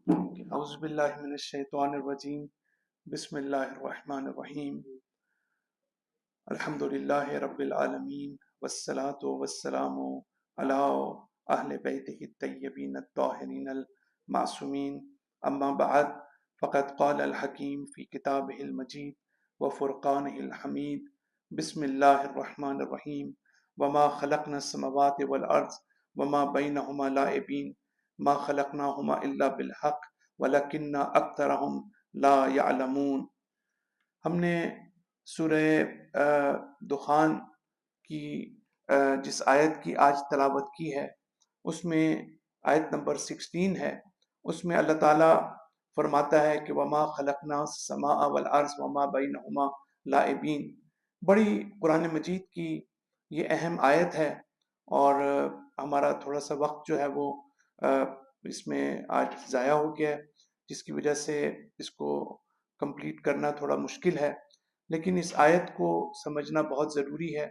اعوذ باللہ من الشیطان الرجیم بسم اللہ الرحمن الرحیم الحمدللہ رب العالمین والصلاة والسلام علی اہل بیتہ الطیبین الطاہرین المعصومین اما بعد فقد قال الحکیم فی کتابہ المجید وفرقانہ الحمید بسم اللہ الرحمن الرحیم وما خلقنا السماوات والارض وما بینہما لاعبین ما خلقناہما الا بالحق وَلَكِنَّ أَكْثَرَهُمْ لَا يَعْلَمُونَ۔ ہم نے سورہ دخان کی جس آیت کی آج تلاوت کی ہے اس میں آیت نمبر 16 ہے، اس میں اللہ تعالیٰ فرماتا ہے کہ وَمَا خَلَقْنَا السَّمَاءَ وَالْأَرْضَ وَمَا بَيْنَهُمَا لَاعِبِينَ۔ بڑی قرآن مجید کی یہ اہم آیت ہے اور ہمارا تھوڑا سا وقت جو ہے وہ اس میں آج ضائع ہو گیا ہے، جس کی وجہ سے اس کو کمپلیٹ کرنا تھوڑا مشکل ہے، لیکن اس آیت کو سمجھنا بہت ضروری ہے۔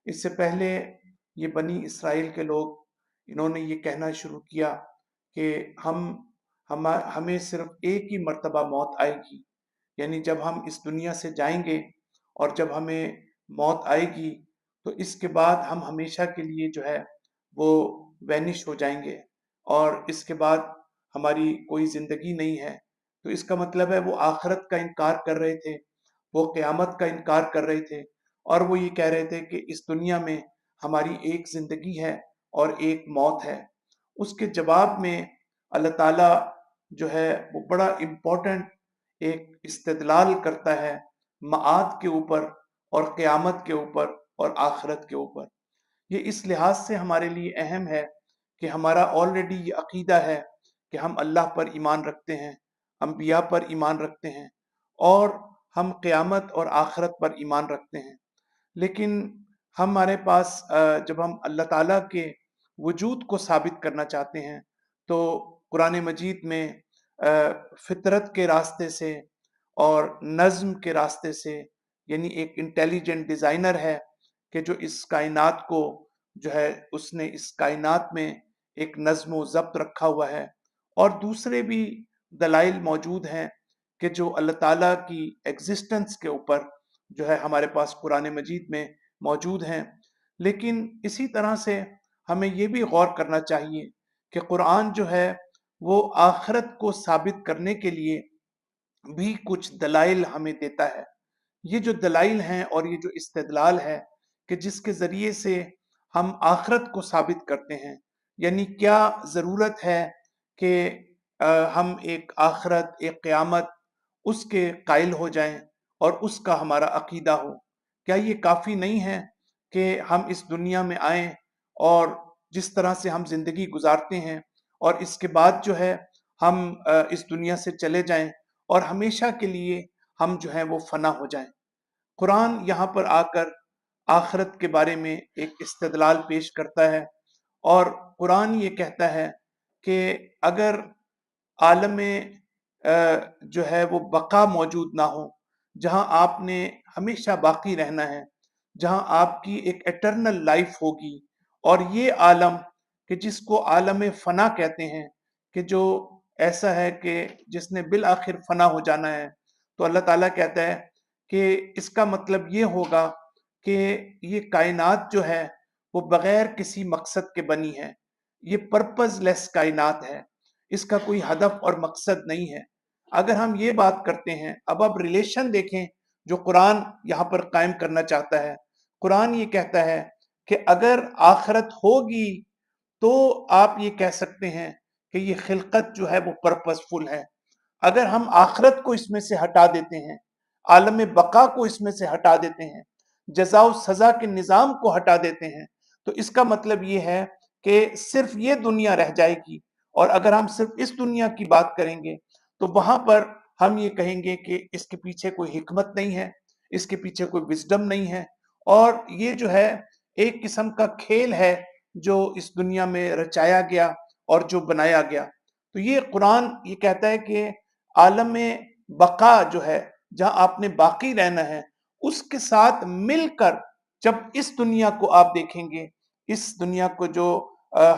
اس سے پہلے یہ بنی اسرائیل کے لوگ انہوں نے یہ کہنا شروع کیا کہ ہمیں صرف ایک ہی مرتبہ موت آئے گی، یعنی جب ہم اس دنیا سے جائیں گے اور جب ہمیں موت آئے گی تو اس کے بعد ہم ہمیشہ کے لیے جو ہے وہ وینش ہو جائیں گے اور اس کے بعد ہماری کوئی زندگی نہیں ہے۔ تو اس کا مطلب ہے وہ آخرت کا انکار کر رہے تھے، وہ قیامت کا انکار کر رہے تھے، اور وہ یہ کہہ رہے تھے کہ اس دنیا میں ہماری ایک زندگی ہے اور ایک موت ہے۔ اس کے جواب میں اللہ تعالیٰ جو ہے وہ بڑا امپورٹنٹ ایک استدلال کرتا ہے معاد کے اوپر اور قیامت کے اوپر اور آخرت کے اوپر۔ یہ اس لحاظ سے ہمارے لیے اہم ہے کہ ہمارا آلریڈی یہ عقیدہ ہے کہ ہم اللہ پر ایمان رکھتے ہیں، انبیاء پر ایمان رکھتے ہیں اور ہم قیامت اور آخرت پر ایمان رکھتے ہیں، لیکن ہمارے پاس جب ہم اللہ تعالیٰ کے وجود کو ثابت کرنا چاہتے ہیں تو قرآن مجید میں فطرت کے راستے سے اور نظم کے راستے سے، یعنی ایک انٹیلیجنٹ ڈیزائنر ہے کہ جو اس کائنات کو جو ہے اس نے اس کائنات میں ایک نظم و ضبط رکھا ہوا ہے، اور دوسرے بھی دلائل موجود ہیں کہ جو اللہ تعالیٰ کی ایگزسٹنس کے اوپر جو ہے ہمارے پاس قرآن مجید میں موجود ہیں۔ لیکن اسی طرح سے ہمیں یہ بھی غور کرنا چاہیے کہ قرآن جو ہے وہ آخرت کو ثابت کرنے کے لیے بھی کچھ دلائل ہمیں دیتا ہے۔ یہ جو دلائل ہیں اور یہ جو استدلال ہے کہ جس کے ذریعے سے ہم آخرت کو ثابت کرتے ہیں، یعنی کیا ضرورت ہے کہ ہم ایک آخرت، ایک قیامت اس کے قائل ہو جائیں اور اس کا ہمارا عقیدہ ہو؟ کیا یہ کافی نہیں ہے کہ ہم اس دنیا میں آئیں اور جس طرح سے ہم زندگی گزارتے ہیں اور اس کے بعد جو ہے ہم اس دنیا سے چلے جائیں اور ہمیشہ کے لیے ہم جو ہیں وہ فنا ہو جائیں؟ قرآن یہاں پر آ کر آخرت کے بارے میں ایک استدلال پیش کرتا ہے، اور قرآن یہ کہتا ہے کہ اگر عالم جو ہے وہ بقا موجود نہ ہو، جہاں آپ نے ہمیشہ باقی رہنا ہے، جہاں آپ کی ایک ایٹرنل لائف ہوگی، اور یہ عالم کہ جس کو عالم فنا کہتے ہیں، کہ جو ایسا ہے کہ جس نے بالآخر فنا ہو جانا ہے، تو اللہ تعالیٰ کہتا ہے کہ اس کا مطلب یہ ہوگا کہ یہ کائنات جو ہے وہ بغیر کسی مقصد کے بنی ہے، یہ پرپز لیس کائنات ہے، اس کا کوئی ہدف اور مقصد نہیں ہے۔ اگر ہم یہ بات کرتے ہیں، اب آپ ریلیشن دیکھیں جو قرآن یہاں پر قائم کرنا چاہتا ہے۔ قرآن یہ کہتا ہے کہ اگر آخرت ہوگی تو آپ یہ کہہ سکتے ہیں کہ یہ خلقت جو ہے وہ پرپز فل ہے۔ اگر ہم آخرت کو اس میں سے ہٹا دیتے ہیں، عالم بقا کو اس میں سے ہٹا دیتے ہیں، جزا و سزا کے نظام کو ہٹا دیتے ہیں، تو اس کا مطلب یہ ہے کہ صرف یہ دنیا رہ جائے گی، اور اگر ہم صرف اس دنیا کی بات کریں گے تو وہاں پر ہم یہ کہیں گے کہ اس کے پیچھے کوئی حکمت نہیں ہے، اس کے پیچھے کوئی وزڈم نہیں ہے، اور یہ جو ہے ایک قسم کا کھیل ہے جو اس دنیا میں رچایا گیا اور جو بنایا گیا۔ تو یہ قرآن یہ کہتا ہے کہ عالم بقا جو ہے، جہاں آپ نے باقی رہنا ہے، اس کے ساتھ مل کر جب اس دنیا کو آپ دیکھیں گے، اس دنیا کو جو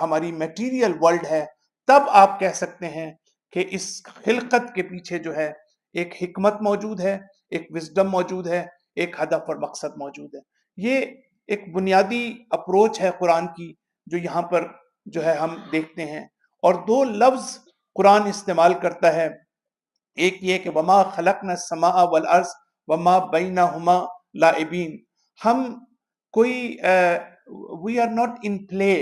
ہماری میٹیریل ورلڈ ہے، تب آپ کہہ سکتے ہیں کہ اس خلقت کے پیچھے جو ہے ایک حکمت موجود ہے، ایک وزڈم موجود ہے، ایک ہدف اور مقصد موجود ہے۔ یہ ایک بنیادی اپروچ ہے قرآن کی جو یہاں پر جو ہے ہم دیکھتے ہیں۔ اور دو لفظ قرآن استعمال کرتا ہے، ایک یہ کہ وما خلقنا السماء والارض وما بینہما لاعبین، ہم کوئی we are not in play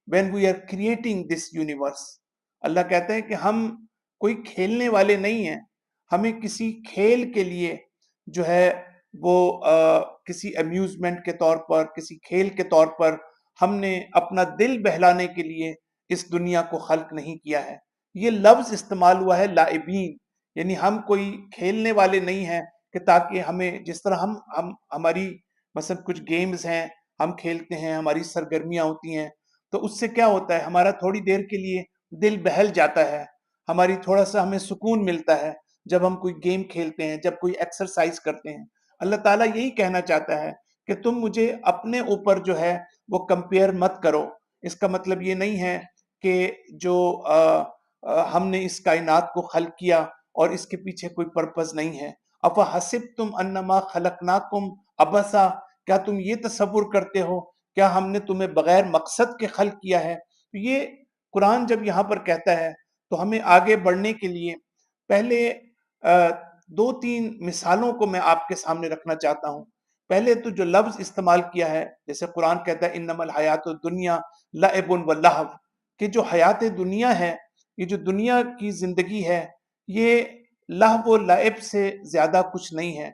when we are creating this universe. اللہ کہتے ہیں کہ ہم کوئی کھیلنے والے نہیں ہیں، ہمیں کسی کھیل کے لیے جو ہے وہ کسی امیوزمنٹ کے طور پر، کسی کھیل کے طور پر ہم نے اپنا دل بہلانے کے لیے اس دنیا کو خلق نہیں کیا ہے۔ یہ لفظ استعمال ہوا ہے لاعبین، یعنی ہم کوئی کھیلنے والے نہیں ہیں کہ تاکہ ہمیں جس طرح ہم ہماری مثلا کچھ گیمز ہیں ہم کھیلتے ہیں، ہماری سرگرمیاں ہوتی ہیں، تو اس سے کیا ہوتا ہے ہمارا تھوڑی دیر کے لیے دل بہل جاتا ہے، ہماری تھوڑا سا ہمیں سکون ملتا ہے جب ہم کوئی گیم کھیلتے ہیں، جب کوئی ایکسرسائز کرتے ہیں۔ اللہ تعالیٰ یہی کہنا چاہتا ہے کہ تم مجھے اپنے اوپر جو ہے وہ کمپیئر مت کرو۔ اس کا مطلب یہ نہیں ہے کہ جو ہم نے اس کائنات کو خلق کیا اور اس کے پیچھے کوئی پرپز نہیں ہے۔ افحسبتم انما خلقناکم عبثا، کیا تم یہ تصور کرتے ہو کیا ہم نے تمہیں بغیر مقصد کے خلق کیا ہے؟ تو یہ قرآن جب یہاں پر کہتا ہے تو ہمیں آگے بڑھنے کے لیے پہلے دو تین مثالوں کو میں آپ کے سامنے رکھنا چاہتا ہوں۔ پہلے تو جو لفظ استعمال کیا ہے، جیسے قرآن کہتا ہے انما الحیات الدنیا لعب و لہو، کہ جو حیات دنیا ہے، یہ جو دنیا کی زندگی ہے، یہ لہو و لعب سے زیادہ کچھ نہیں ہے۔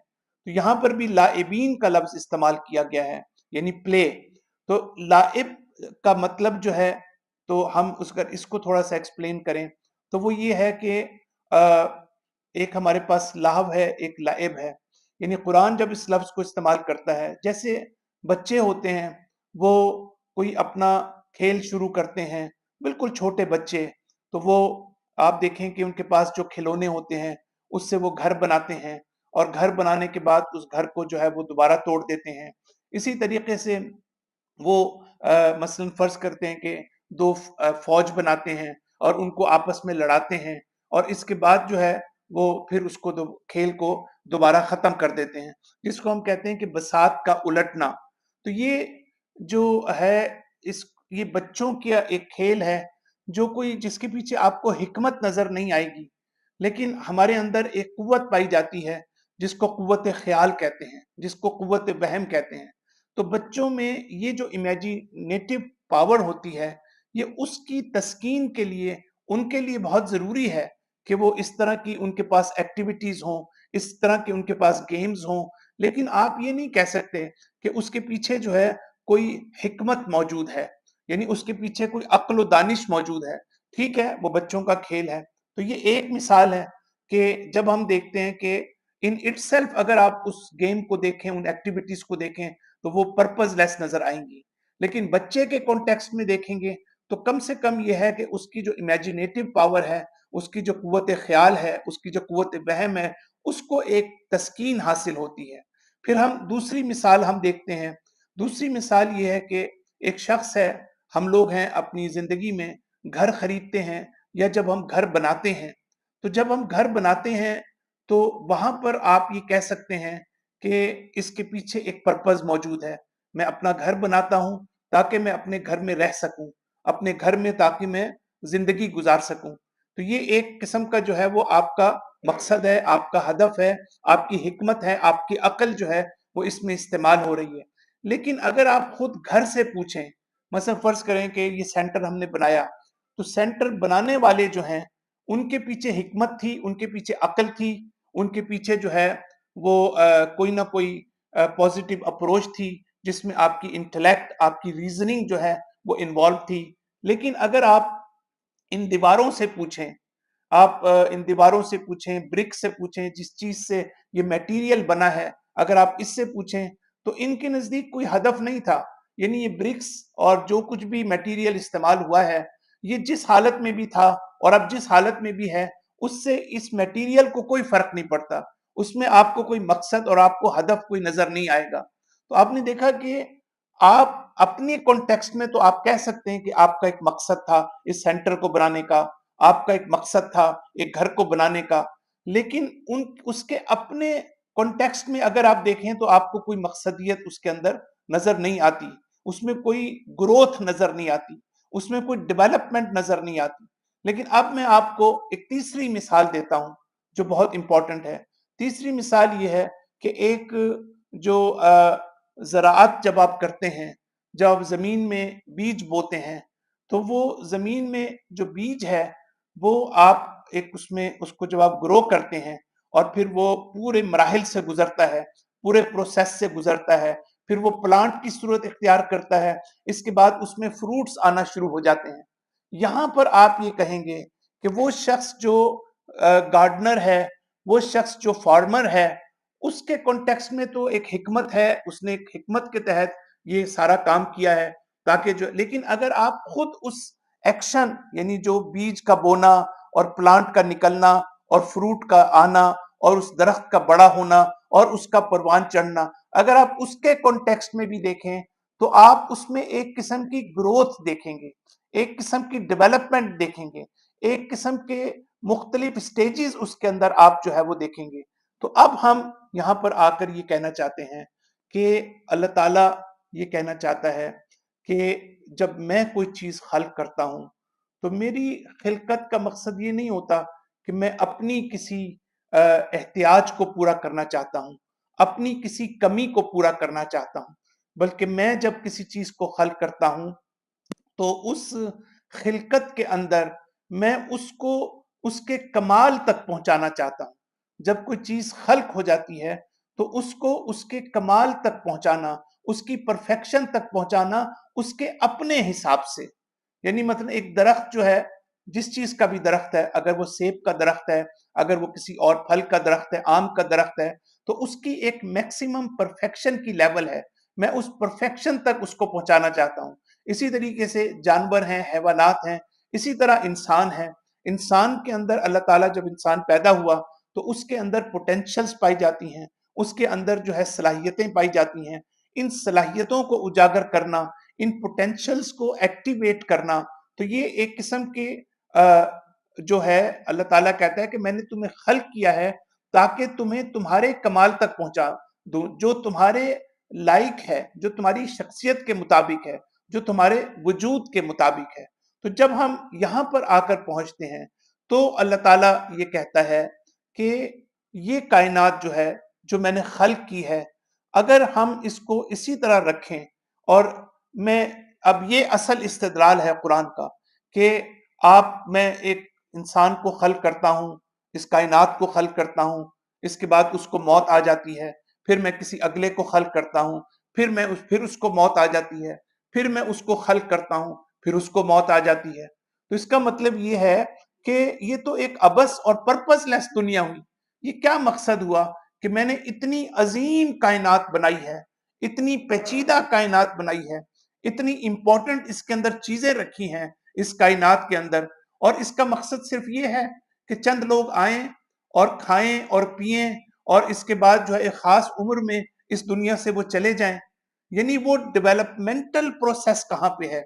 تو یہاں پر بھی لاعبین کا لفظ استعمال کیا گیا ہے، یعنی پلے۔ تو لعب کا مطلب جو ہے، تو ہم اس کو تھوڑا سا ایکسپلین کریں تو وہ یہ ہے کہ ایک ہمارے پاس لہو ہے، ایک لعب ہے۔ یعنی قرآن جب اس لفظ کو استعمال کرتا ہے، جیسے بچے ہوتے ہیں وہ کوئی اپنا کھیل شروع کرتے ہیں، بالکل چھوٹے بچے، تو وہ آپ دیکھیں کہ ان کے پاس جو کھلونے ہوتے ہیں اس سے وہ گھر بناتے ہیں، اور گھر بنانے کے بعد اس گھر کو جو ہے وہ دوبارہ توڑ دیتے ہیں۔ اسی طریقے سے وہ مثلا فرض کرتے ہیں کہ دو فوج بناتے ہیں اور ان کو آپس میں لڑاتے ہیں، اور اس کے بعد جو ہے وہ پھر اس کو کھیل کو دوبارہ ختم کر دیتے ہیں، جس کو ہم کہتے ہیں کہ بساط کا الٹنا۔ تو یہ جو ہے یہ بچوں کا ایک کھیل ہے جو کوئی جس کے پیچھے آپ کو حکمت نظر نہیں آئے گی، لیکن ہمارے اندر ایک قوت پائی جاتی ہے جس کو قوت خیال کہتے ہیں، جس کو قوت وہم کہتے ہیں۔ تو بچوں میں یہ جو امیجینیٹو پاور ہوتی ہے، یہ اس کی تسکین کے لیے ان کے لیے بہت ضروری ہے کہ وہ اس طرح کی ان کے پاس ایکٹیویٹیز ہوں، اس طرح کے ان کے پاس گیمز ہوں۔ لیکن آپ یہ نہیں کہہ سکتے کہ اس کے پیچھے جو ہے کوئی حکمت موجود ہے، یعنی اس کے پیچھے کوئی عقل و دانش موجود ہے۔ ٹھیک ہے، وہ بچوں کا کھیل ہے۔ تو یہ ایک مثال ہے کہ جب ہم دیکھتے ہیں کہ ان اٹ سیلف اگر آپ اس گیم کو دیکھیں، ان ایکٹیویٹیز کو دیکھیں تو وہ پرپز لیس نظر آئیں گی، لیکن بچے کے کانٹیکسٹ میں دیکھیں گے تو کم سے کم یہ ہے کہ اس کی جو امیجینیٹو پاور ہے، اس کی جو قوت خیال ہے، اس کی جو قوت وہم ہے، اس کو ایک تسکین حاصل ہوتی ہے۔ پھر ہم دوسری مثال ہم دیکھتے ہیں۔ دوسری مثال یہ ہے کہ ایک شخص ہے، ہم لوگ ہیں اپنی زندگی میں گھر خریدتے ہیں یا جب ہم گھر بناتے ہیں، تو جب ہم گھر بناتے ہیں تو وہاں پر آپ یہ کہہ سکتے ہیں کہ اس کے پیچھے ایک پرپز موجود ہے۔ میں اپنا گھر بناتا ہوں تاکہ میں اپنے گھر میں رہ سکوں، اپنے گھر میں تاکہ میں زندگی گزار سکوں۔ تو یہ ایک قسم کا جو ہے وہ آپ کا مقصد ہے، آپ کا ہدف ہے، آپ کی حکمت ہے، آپ کی عقل جو ہے وہ اس میں استعمال ہو رہی ہے۔ لیکن اگر آپ خود گھر سے پوچھیں، مثلا فرض کریں کہ یہ سینٹر ہم نے بنایا، تو سینٹر بنانے والے جو ہیں ان کے پیچھے حکمت تھی، ان کے پیچھے عقل تھی، ان کے پیچھے جو ہے وہ کوئی نہ کوئی پازیٹیو اپروچ تھی جس میں آپ کی انٹلیکٹ، آپ کی ریزننگ جو ہے وہ انوالو تھی۔ لیکن اگر آپ ان دیواروں سے پوچھیں، آپ ان دیواروں سے پوچھیں، برک سے پوچھیں، جس چیز سے یہ میٹیریل بنا ہے، اگر آپ اس سے پوچھیں تو ان کے نزدیک کوئی ہدف نہیں تھا۔ یعنی یہ برکس اور جو کچھ بھی میٹیریل استعمال ہوا ہے، یہ جس حالت میں بھی تھا اور اب جس حالت میں بھی ہے، اس سے اس میٹیریل کو کوئی فرق نہیں پڑتا، اس میں آپ کو کوئی مقصد اور آپ کو ہدف کوئی نظر نہیں آئے گا۔ تو آپ نے دیکھا کہ آپ اپنے کانٹیکسٹ میں تو آپ کہہ سکتے ہیں کہ آپ کا ایک مقصد تھا اس سینٹر کو بنانے کا، آپ کا ایک مقصد تھا ایک گھر کو بنانے کا، لیکن اس کے اپنے کانٹیکسٹ میں اگر آپ دیکھیں تو آپ کو کوئی مقصدیت اس کے اندر نظر نہیں آتی، اس میں کوئی گروتھ نظر نہیں آتی، اس میں کوئی ڈیولپمنٹ نظر نہیں آتی۔ لیکن اب میں آپ کو ایک تیسری مثال دیتا ہوں جو بہت امپورٹنٹ ہے۔ تیسری مثال یہ ہے کہ ایک جو زراعت جب آپ کرتے ہیں، جب زمین میں بیج بوتے ہیں، تو وہ زمین میں جو بیج ہے وہ آپ ایک اس کو جب آپ گرو کرتے ہیں اور پھر وہ پورے مراحل سے گزرتا ہے، پورے پروسیس سے گزرتا ہے، پھر وہ پلانٹ کی صورت اختیار کرتا ہے، اس کے بعد اس میں فروٹس آنا شروع ہو جاتے ہیں۔ یہاں پر آپ یہ کہیں گے کہ وہ شخص جو گارڈنر ہے، وہ شخص جو فارمر ہے، اس کے کانٹیکسٹ میں تو ایک حکمت ہے، اس نے ایک حکمت کے تحت یہ سارا کام کیا ہے تاکہ لیکن اگر آپ خود اس ایکشن یعنی جو بیج کا بونا اور پلانٹ کا نکلنا اور فروٹ کا آنا اور اس درخت کا بڑا ہونا اور اس کا پروان چڑھنا، اگر آپ اس کے کانٹیکسٹ میں بھی دیکھیں تو آپ اس میں ایک قسم کی گروتھ دیکھیں گے، ایک قسم کی ڈیولپمنٹ دیکھیں گے، ایک قسم کے مختلف سٹیجز اس کے اندر آپ جو ہے وہ دیکھیں گے۔ تو اب ہم یہاں پر آ کر یہ کہنا چاہتے ہیں کہ اللہ تعالیٰ یہ کہنا چاہتا ہے کہ جب میں کوئی چیز خلق کرتا ہوں تو میری خلقت کا مقصد یہ نہیں ہوتا کہ میں اپنی کسی احتیاج کو پورا کرنا چاہتا ہوں، اپنی کسی کمی کو پورا کرنا چاہتا ہوں، بلکہ میں جب کسی چیز کو خلق کرتا ہوں تو اس خلقت کے اندر میں اس کو اس کے کمال تک پہنچانا چاہتا ہوں۔ جب کوئی چیز خلق ہو جاتی ہے تو اس کو اس کے کمال تک پہنچانا، اس کی پرفیکشن تک پہنچانا اس کے اپنے حساب سے۔ یعنی مثلا ایک درخت جو ہے، جس چیز کا بھی درخت ہے، اگر وہ سیب کا درخت ہے، اگر وہ کسی اور پھل کا درخت ہے، آم کا درخت ہے، تو اس کی ایک میکسیمم پرفیکشن کی لیول ہے، میں اس پرفیکشن تک اس کو پہنچانا چاہتا ہوں۔ اسی طریقے سے جانور ہیں، حیوانات ہیں، اسی طرح انسان ہے۔ انسان کے اندر اللہ تعالیٰ جب انسان پیدا ہوا تو اس کے اندر پوٹینشلز پائی جاتی ہیں، اس کے اندر جو ہے صلاحیتیں پائی جاتی ہیں۔ ان صلاحیتوں کو اجاگر کرنا، ان پوٹینشلز کو ایکٹیویٹ کرنا، تو یہ ایک قسم کے جو ہے اللہ تعالیٰ کہتا ہے کہ میں نے تمہیں خلق کیا ہے تاکہ تمہیں تمہارے کمال تک پہنچا دوں، جو تمہارے لائق ہے، جو تمہاری شخصیت کے مطابق ہے، جو تمہارے وجود کے مطابق ہے۔ تو جب ہم یہاں پر آ کر پہنچتے ہیں تو اللہ تعالیٰ یہ کہتا ہے کہ یہ کائنات جو ہے جو میں نے خلق کی ہے، اگر ہم اس کو اسی طرح رکھیں، اور میں اب یہ اصل استدلال ہے قرآن کا کہ میں ایک انسان کو خلق کرتا ہوں، اس کائنات کو خلق کرتا ہوں، اس کے بعد اس کو موت آ جاتی ہے، پھر میں کسی اگلے کو خلق کرتا ہوں، پھر اس کو موت آ جاتی ہے، پھر میں اس کو خلق کرتا ہوں، پھر اس کو موت آ جاتی ہے۔ تو اس کا مطلب یہ ہے کہ یہ تو ایک عبث اور پرپز لیس دنیا ہوئی۔ یہ کیا مقصد ہوا کہ میں نے اتنی عظیم کائنات بنائی ہے، اتنی پیچیدہ کائنات بنائی ہے، اتنی امپورٹنٹ اس کے اندر چیزیں رکھی ہیں اس کائنات کے اندر، اور اس کا مقصد صرف یہ ہے کہ چند لوگ آئیں اور کھائیں اور پئیں اور اس کے بعد جو ہے ایک خاص عمر میں اس دنیا سے وہ چلے جائیں۔ یعنی وہ ڈیولپمنٹل پروسیس کہاں پہ ہے؟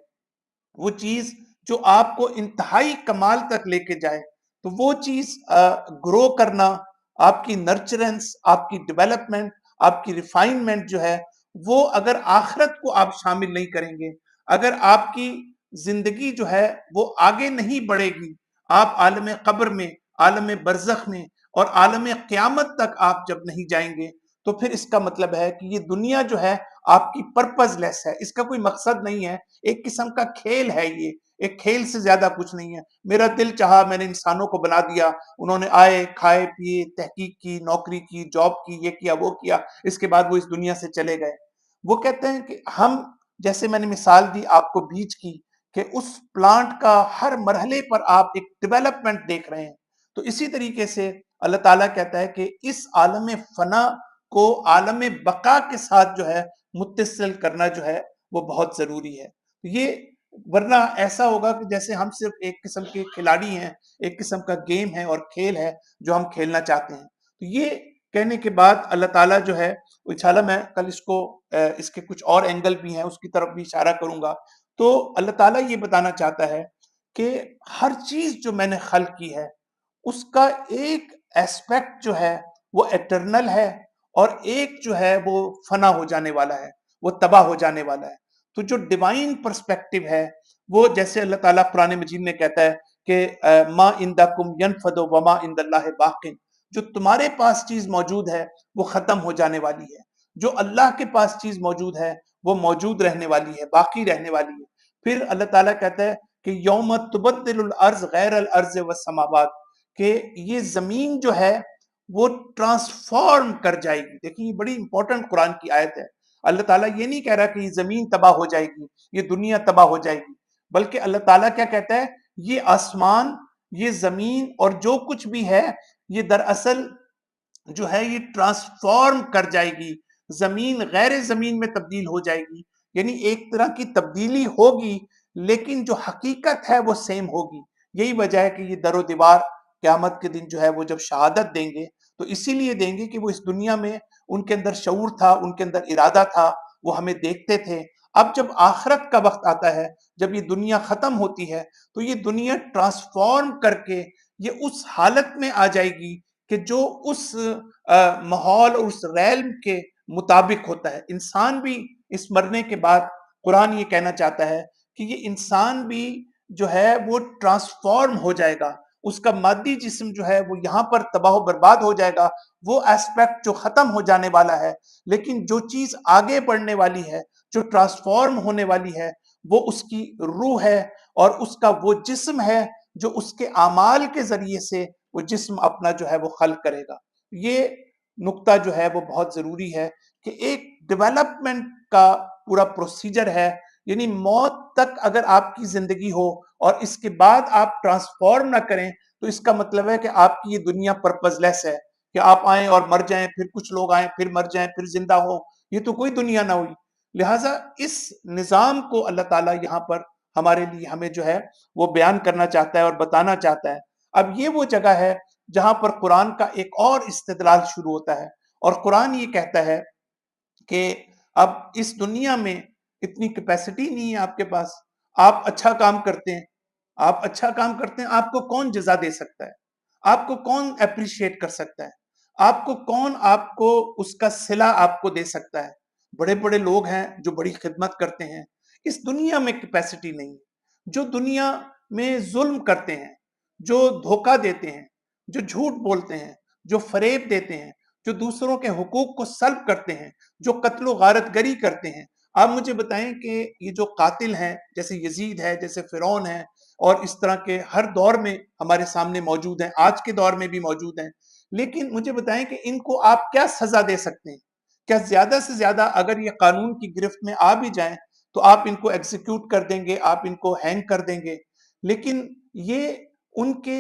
وہ چیز جو آپ کو انتہائی کمال تک لے کے جائے، تو وہ چیز گرو کرنا، آپ کی نرچرنس، آپ کی ڈیولپمنٹ، آپ کی ریفائنمنٹ جو ہے، وہ اگر آخرت کو آپ شامل نہیں کریں گے، اگر آپ کی زندگی جو ہے وہ آگے نہیں بڑھے گی، آپ عالم قبر میں، عالم برزخ میں اور عالم قیامت تک آپ جب نہیں جائیں گے، تو پھر اس کا مطلب ہے کہ یہ دنیا جو ہے آپ کی پرپز لیس ہے، اس کا کوئی مقصد نہیں ہے، ایک قسم کا کھیل ہے، یہ ایک کھیل سے زیادہ کچھ نہیں ہے۔ میرا دل چاہا، میں نے انسانوں کو بنا دیا، انہوں نے آئے، کھائے پیے، تحقیق کی، نوکری کی، جاب کی، یہ کیا وہ کیا، اس کے بعد وہ اس دنیا سے چلے گئے۔ وہ کہتے ہیں کہ ہم، جیسے میں نے مثال دی آپ کو بیج کی، کہ اس پلانٹ کا ہر مرحلے پر آپ ایک ڈیولپمنٹ دیکھ رہے ہیں، تو اسی طریقے سے اللہ تعالیٰ کہتا ہے کہ اس عالم فنا کو عالم بقا کے ساتھ جو ہے متصل کرنا جو ہے وہ بہت ضروری ہے۔ یہ ورنہ ایسا ہوگا کہ جیسے ہم صرف ایک قسم کے کھلاڑی ہیں، ایک قسم کا گیم ہے اور کھیل ہے جو ہم کھیلنا چاہتے ہیں۔ تو یہ کہنے کے بعد اللہ تعالیٰ جو ہے، انشاءاللہ میں کل اس کے کچھ اور اینگل بھی ہیں، اس کی طرف بھی اشارہ کروں گا۔ تو اللہ تعالیٰ یہ بتانا چاہتا ہے کہ ہر چیز جو میں نے خلق کی ہے اس کا ایک ایسپیکٹ جو ہے وہ ایٹرنل ہے، اور ایک جو ہے وہ فنا ہو جانے والا ہے، وہ تباہ ہو جانے والا ہے۔ تو جو ڈیوائن پرسپیکٹو ہے وہ جیسے اللہ تعالیٰ قرآن مجید میں کہتا ہے کہ ما عندکم ینفد وما عند اللہ باق، جو تمہارے پاس چیز موجود ہے وہ ختم ہو جانے والی ہے، جو اللہ کے پاس چیز موجود ہے وہ موجود رہنے والی ہے، باقی رہنے والی ہے۔ پھر اللہ تعالیٰ کہتا ہے کہ یوم تبدل الارض غیر الارض والسماوات، کہ یہ زمین جو ہے وہ ٹرانسفارم کر جائے گی۔ دیکھیں یہ بڑی امپورٹنٹ قرآن کی آیت ہے۔ اللہ تعالیٰ یہ نہیں کہہ رہا کہ یہ زمین تباہ ہو جائے گی، یہ دنیا تباہ ہو جائے گی، بلکہ اللہ تعالیٰ کیا کہتا ہے، یہ آسمان، یہ زمین اور جو کچھ بھی ہے یہ دراصل جو ہے یہ ٹرانسفارم کر جائے گی، زمین غیر زمین میں تبدیل ہو جائے گی، یعنی ایک طرح کی تبدیلی ہوگی لیکن جو حقیقت ہے وہ سیم ہوگی۔ یہی وجہ ہے کہ یہ در و دیوار قیامت کے دن جو ہے وہ جب شہادت دیں گے تو اسی لیے دیں گے کہ وہ اس دنیا میں ان کے اندر شعور تھا، ان کے اندر ارادہ تھا، وہ ہمیں دیکھتے تھے۔ اب جب آخرت کا وقت آتا ہے، جب یہ دنیا ختم ہوتی ہے تو یہ دنیا ٹرانسفارم کر کے یہ اس حالت میں آ جائے گی کہ جو اس ماحول اور اس ریلم کے مطابق ہوتا ہے۔ انسان بھی اس مرنے کے بعد، قرآن یہ کہنا چاہتا ہے کہ یہ انسان بھی جو ہے وہ ٹرانسفارم ہو جائے گا، اس کا مادی جسم جو ہے وہ یہاں پر تباہ و برباد ہو جائے گا، وہ ایسپیکٹ جو ختم ہو جانے والا ہے، لیکن جو چیز آگے بڑھنے والی ہے، جو ٹرانسفارم ہونے والی ہے، وہ اس کی روح ہے اور اس کا وہ جسم ہے جو اس کے اعمال کے ذریعے سے وہ جسم اپنا جو ہے وہ خلق کرے گا۔ یہ نقطہ جو ہے وہ بہت ضروری ہے کہ ایک ڈیولپمنٹ کا پورا پروسیجر ہے، یعنی موت تک اگر آپ کی زندگی ہو اور اس کے بعد آپ ٹرانسفارم نہ کریں تو اس کا مطلب ہے کہ آپ کی یہ دنیا پرپز لیس ہے، کہ آپ آئیں اور مر جائیں، پھر کچھ لوگ آئیں پھر مر جائیں پھر زندہ ہو، یہ تو کوئی دنیا نہ ہوئی۔ لہٰذا اس نظام کو اللہ تعالیٰ یہاں پر ہمارے لیے ہمیں جو ہے وہ بیان کرنا چاہتا ہے اور بتانا چاہتا ہے۔ اب یہ وہ جگہ ہے جہاں پر قرآن کا ایک اور استدلال شروع ہوتا ہے، اور قرآن یہ کہتا ہے کہ اب اس دنیا میں اتنی کیپیسٹی نہیں ہے آپ کے پاس، آپ اچھا کام کرتے ہیں، آپ اچھا کام کرتے ہیں، آپ کو کون جزا دے سکتا ہے، آپ کو کون اپریشیٹ کر سکتا ہے، آپ کو کون آپ کو اس کا صلہ آپ کو دے سکتا ہے۔ بڑے بڑے لوگ ہیں جو بڑی خدمت کرتے ہیں، اس دنیا میں کیپیسٹی نہیں ہے۔ جو دنیا میں ظلم کرتے ہیں، جو دھوکہ دیتے ہیں، جو جھوٹ بولتے ہیں، جو فریب دیتے ہیں، جو دوسروں کے حقوق کو سلب کرتے ہیں، جو قتل و غارت گری کرتے ہیں، آپ مجھے بتائیں کہ یہ جو قاتل ہیں جیسے یزید ہے، جیسے فرعون ہے، اور اس طرح کے ہر دور میں ہمارے سامنے موجود ہیں، آج کے دور میں بھی موجود ہیں، لیکن مجھے بتائیں کہ ان کو آپ کیا سزا دے سکتے ہیں؟ کیا زیادہ سے زیادہ اگر یہ قانون کی گرفت میں آ بھی جائیں تو آپ ان کو ایگزیکیوٹ کر دیں گے، آپ ان کو ہینگ کر دیں گے، لیکن یہ ان کے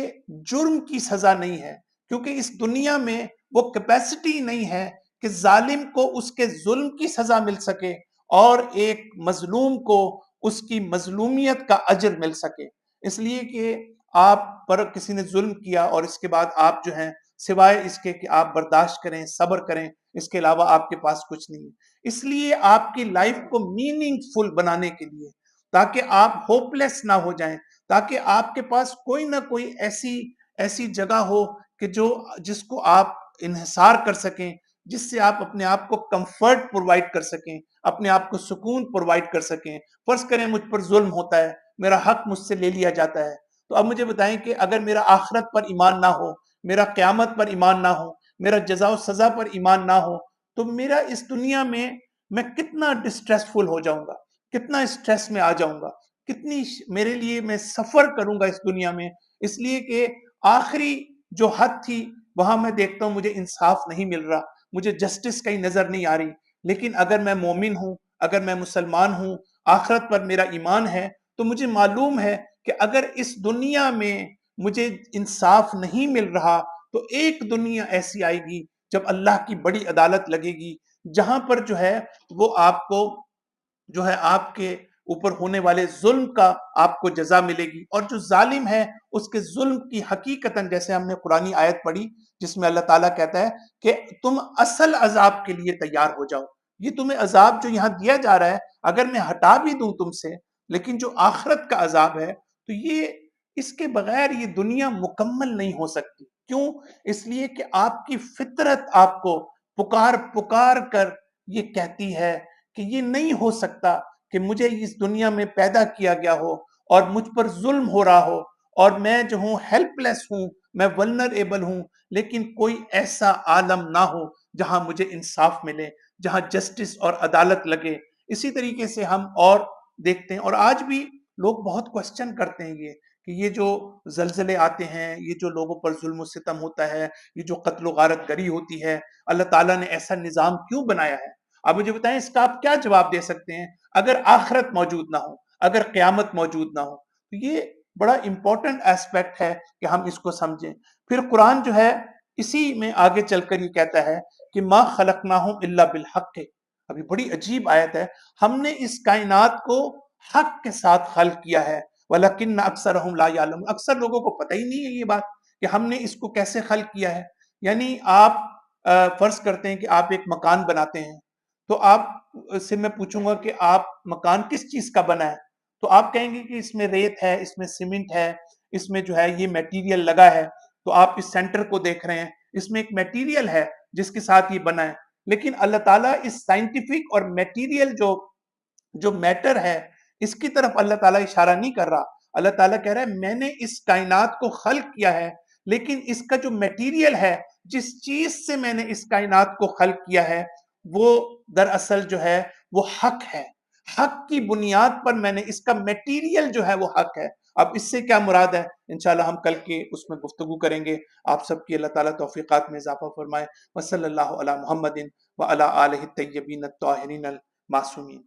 جرم کی سزا نہیں ہے، کیونکہ اس دنیا میں وہ کیپیسٹی نہیں ہے کہ ظالم کو اس کے ظلم کی سزا مل سکے اور ایک مظلوم کو اس کی مظلومیت کا اجر مل سکے۔ اس لیے کہ آپ پر کسی نے ظلم کیا اور اس کے بعد آپ جو ہیں سوائے اس کے کہ آپ برداشت کریں، صبر کریں، اس کے علاوہ آپ کے پاس کچھ نہیں ہے۔ اس لیے آپ کی لائف کو میننگ فل بنانے کے لیے، تاکہ آپ ہوپ لیس نہ ہو جائیں، تاکہ آپ کے پاس کوئی نہ کوئی ایسی جگہ ہو کہ جس کو آپ انحصار کر سکیں، جس سے آپ اپنے آپ کو کمفرٹ پرووائڈ کر سکیں، اپنے آپ کو سکون پرووائڈ کر سکیں۔ فرض کریں مجھ پر ظلم ہوتا ہے، میرا حق مجھ سے لے لیا جاتا ہے، تو اب مجھے بتائیں کہ اگر میرا آخرت پر ایمان نہ ہو، میرا قیامت پر ایمان نہ ہو، میرا جزا و سزا پر ایمان نہ ہو، تو میرا اس دنیا میں کتنا ڈسٹریسفل ہو جاؤں گا، کتنا اسٹریس میں آ جاؤں گا، کتنی میرے لیے میں سفر کروں گا اس دنیا میں۔ اس لیے کہ آخری جو حد تھی وہاں میں دیکھتا ہوں مجھے انصاف نہیں مل رہا، مجھے جسٹس کہیں نظر نہیں آ رہی، لیکن اگر میں مومن ہوں، اگر میں مسلمان ہوں، آخرت پر میرا ایمان ہے، تو مجھے معلوم ہے کہ اگر اس دنیا میں مجھے انصاف نہیں مل رہا تو ایک دنیا ایسی آئے گی جب اللہ کی بڑی عدالت لگے گی، جہاں پر جو ہے وہ آپ کو جو ہے آپ کے اوپر ہونے والے ظلم کا آپ کو جزا ملے گی، اور جو ظالم ہے اس کے ظلم کی حقیقتاً جیسے ہم نے قرآنی آیت پڑھی جس میں اللہ تعالیٰ کہتا ہے کہ تم اصل عذاب کے لیے تیار ہو جاؤ۔ یہ تمہیں عذاب جو یہاں دیا جا رہا ہے اگر میں ہٹا بھی دوں تم سے، لیکن جو آخرت کا عذاب ہے تو یہ اس کے بغیر یہ دنیا مکمل نہیں ہو سکتی. کیوں؟ اس لیے کہ آپ کی فطرت آپ کو پکار پکار کر یہ کہتی ہے کہ یہ نہیں ہو سکتا کہ مجھے اس دنیا میں پیدا کیا گیا ہو اور مجھ پر ظلم ہو رہا ہو اور میں جو ہوں ہیلپ لیس ہوں، میں ولنریبل ہوں، لیکن کوئی ایسا عالم نہ ہو جہاں مجھے انصاف ملے، جہاں جسٹس اور عدالت لگے. اسی طریقے سے ہم اور دیکھتے ہیں، اور آج بھی لوگ بہت کوسچن کرتے ہیں کہ یہ جو زلزلے آتے ہیں، یہ جو لوگوں پر ظلم و ستم ہوتا ہے، یہ جو قتل و غارت گری ہوتی ہے، اللہ تعالیٰ نے ایسا نظام کیوں بنایا ہے؟ آپ مجھے بتائیں اس کا آپ کیا جواب دے سکتے ہیں اگر آخرت موجود نہ ہو، اگر قیامت موجود نہ ہو؟ تو یہ بڑا امپورٹنٹ ایسپیکٹ ہے کہ ہم اس کو سمجھیں. پھر قرآن جو ہے اسی میں آگے چل کر یہ کہتا ہے کہ ما خلقناہم الا بالحق. ابھی بڑی عجیب آیت ہے. ہم نے اس کائنات کو حق کے ساتھ خلق کیا ہے، وَلَكِنَّ أَكْثَرَهُمْ لَا يَعْلَمُونَ. اکثر لوگوں کو پتہ ہی نہیں ہے یہ بات کہ ہم نے اس کو کیسے خلق کیا ہے. یعنی آپ فرض کرتے ہیں کہ آپ ایک مکان بناتے ہیں، تو آپ سے میں پوچھوں گا کہ آپ مکان کس چیز کا بنا ہے، تو آپ کہیں گے کہ اس میں ریت ہے، اس میں سیمنٹ ہے، اس میں جو ہے یہ میٹیریل لگا ہے. تو آپ اس سینٹر کو دیکھ رہے ہیں، اس میں ایک میٹیریل ہے جس کے ساتھ یہ بنا ہے. لیکن اللہ تعالیٰ اس سائنٹیفک اور میٹیریل جو میٹر ہے اس کی طرف اللہ تعالیٰ اشارہ نہیں کر رہا. اللہ تعالیٰ کہہ رہا ہے میں نے اس کائنات کو خلق کیا ہے، لیکن اس کا جو میٹیریل ہے، جس چیز سے میں نے اس کائنات کو خلق کیا ہے، وہ دراصل جو ہے وہ حق ہے. حق کی بنیاد پر میں نے اس کا میٹیریل جو ہے وہ حق ہے. اب اس سے کیا مراد ہے انشاءاللہ ہم کل کے اس میں گفتگو کریں گے. آپ سب کی اللہ تعالیٰ توفیقات میں اضافہ فرمائے. وصلی اللہ علی محمد وعلی آلہ الطیبین الطاہرین المعصومین.